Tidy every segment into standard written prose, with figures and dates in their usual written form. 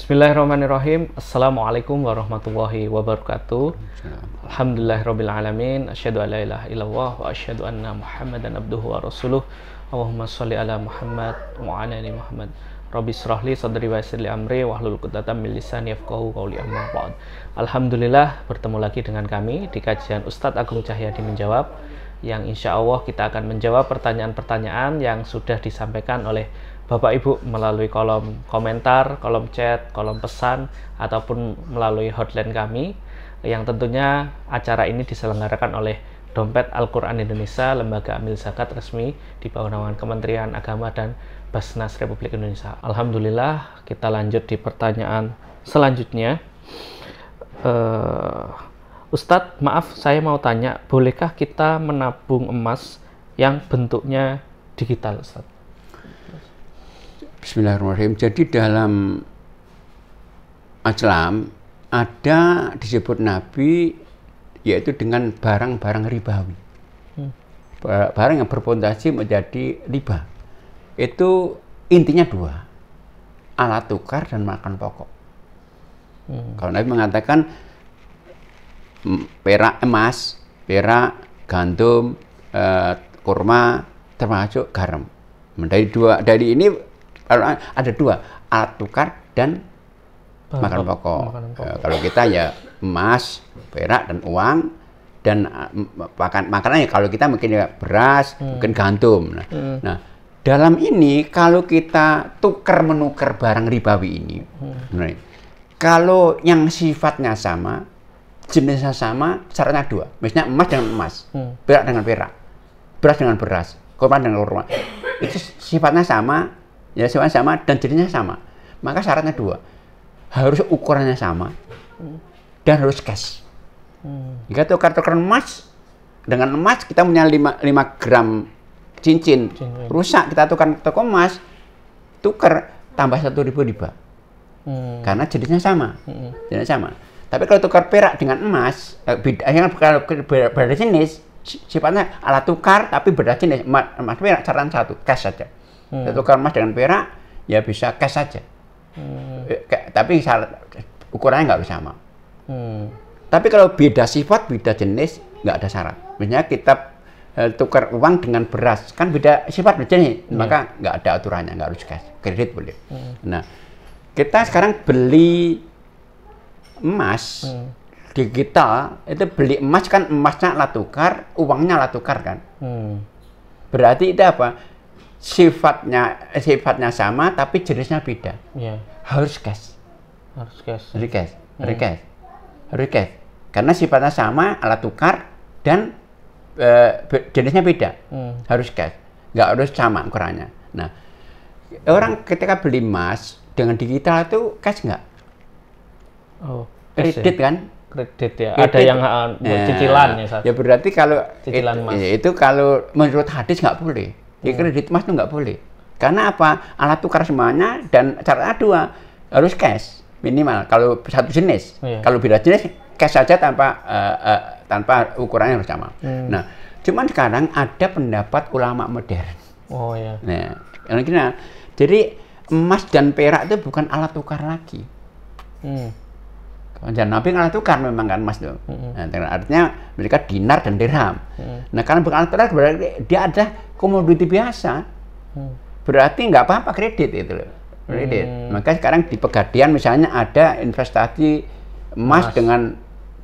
Bismillahirrahmanirrahim. Assalamualaikum warahmatullahi wabarakatuh. Alhamdulillahirabbil alamin. Asyhadu an la ilaha illallah wa asyhadu anna Muhammadan abduhu wa rasuluh. Allahumma sholli ala Muhammad wa ala ali Muhammad. Rabbi shrah li sadri wa yassir li amri wahlul 'uqdatam min lisani yafqahu qawli, amma ba'd. Alhamdulillah, bertemu lagi dengan kami di kajian Ustadz Agung Cahyadi Menjawab, yang insya Allah kita akan menjawab pertanyaan-pertanyaan yang sudah disampaikan oleh Bapak Ibu melalui kolom komentar, kolom chat, kolom pesan, ataupun melalui hotline kami, yang tentunya acara ini diselenggarakan oleh Dompet Al-Quran Indonesia, lembaga amil zakat resmi di bawah naungan Kementerian Agama dan Basnas Republik Indonesia. Alhamdulillah, kita lanjut di pertanyaan selanjutnya. Ustadz, maaf, saya mau tanya, bolehkah kita menabung emas yang bentuknya digital, Ustadz? Bismillahirrahmanirrahim. Jadi dalam Islam ada disebut Nabi yaitu dengan barang-barang ribawi. Barang yang berpotensi menjadi riba. Itu intinya dua, alat tukar dan makan pokok. Kalau Nabi mengatakan perak emas, perak, gandum, kurma, termasuk garam. Dari ini ada dua, alat tukar dan makan pokok. Kalau kita ya emas, perak, dan uang, dan makanannya kalau kita mungkin ya beras, mungkin gandum. Nah, dalam ini kalau kita tukar menukar barang ribawi ini, kalau yang sifatnya sama, jenisnya sama, syaratnya dua. Misalnya emas dengan emas, perak dengan perak, beras dengan beras, kurma dengan kurma. Itu sifatnya sama. Ya, sifatnya sama dan jenisnya sama. Maka syaratnya dua, harus ukurannya sama dan harus cash. Jika tukar-tukar emas dengan emas, kita punya 5 gram cincin rusak, kita tukar toko emas, tukar tambah 1.000 riba. Karena jenisnya sama. Jenisnya sama. Tapi kalau tukar perak dengan emas, kalau beda jenis, sifatnya alat tukar tapi beda jenis. Emas perak syaratnya satu, cash saja. Tukar emas dengan perak, ya bisa cash saja. Tapi ukurannya nggak harus sama. Tapi kalau beda sifat, beda jenis, nggak ada syarat. Misalnya kita tukar uang dengan beras, kan beda sifat, beda jenis, maka nggak ada aturannya, nggak harus cash. Kredit boleh. Nah, kita sekarang beli emas digital, itu beli emas kan, emasnya alat tukar, uangnya alat tukar kan. Berarti itu apa? Sifatnya sama tapi jenisnya beda. Harus cash. Harus cash. Karena sifatnya sama, alat tukar, dan jenisnya beda. Harus cash. Nggak harus sama ukurannya. Nah, orang ketika beli emas dengan digital itu cash nggak? Kredit kan? Kredit ya. Ada yang cicilan ya. Ya berarti kalau cicilan emas. Itu kalau menurut hadis nggak boleh. Kredit emas itu nggak boleh. Karena apa? Alat tukar semuanya dan syaratnya dua, harus cash minimal. Kalau satu jenis, kalau beda jenis cash saja tanpa ukurannya harus sama. Nah, cuman sekarang ada pendapat ulama modern. Nah, jadi emas dan perak itu bukan alat tukar lagi. Dan Nabi alat tukar memang kan emas itu. Nah, artinya mereka dinar dan dirham. Nah, karena bukan alat tukar berarti dia ada komoditi biasa. Berarti nggak apa-apa kredit itu loh. Kredit. Maka sekarang di Pegadaian misalnya ada investasi emas dengan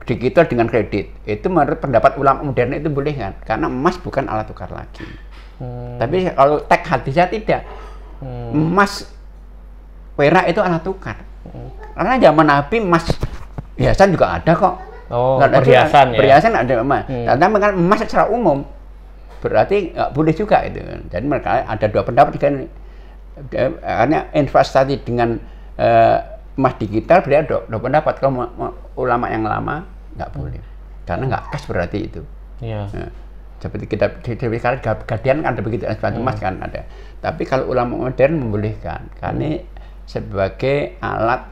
digital dengan kredit. Itu menurut pendapat ulama modern itu boleh kan? Karena emas bukan alat tukar lagi. Tapi kalau teks hadisnya tidak. Emas perak itu alat tukar. Karena zaman Nabi emas perhiasan juga ada kok. Perhiasan ya. Perhiasan ada emas. Tapi kan emas secara umum berarti nggak boleh juga itu. Jadi mereka ada dua pendapat kan. Karena investasi dengan emas digital berarti ada dua pendapat. Kalau ulama yang lama nggak boleh. Karena nggak cash berarti itu. Nah, seperti kita di Pegadaian kan ada begitu, emas kan ada. Tapi kalau ulama modern membolehkan. Karena sebagai alat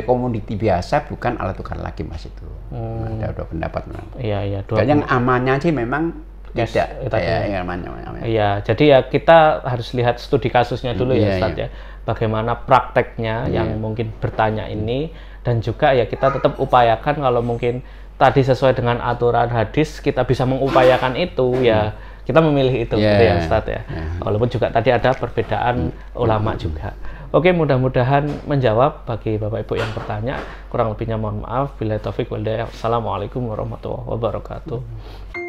komoditi biasa, bukan alat tukar lagi mas itu. Ada dua pendapat memang. Dan yang amannya sih memang tidak. Iya, jadi ya kita harus lihat studi kasusnya dulu ya Ustadz ya. bagaimana prakteknya yang mungkin bertanya ini, dan juga ya kita tetap upayakan kalau mungkin tadi sesuai dengan aturan hadis kita bisa mengupayakan itu ya kita memilih itu gitu ya Ustadz ya. Walaupun juga tadi ada perbedaan ulama juga. Oke, mudah-mudahan menjawab bagi Bapak Ibu yang bertanya. Kurang lebihnya mohon maaf. Billahi taufik wal hidayah. Assalamualaikum warahmatullahi wabarakatuh.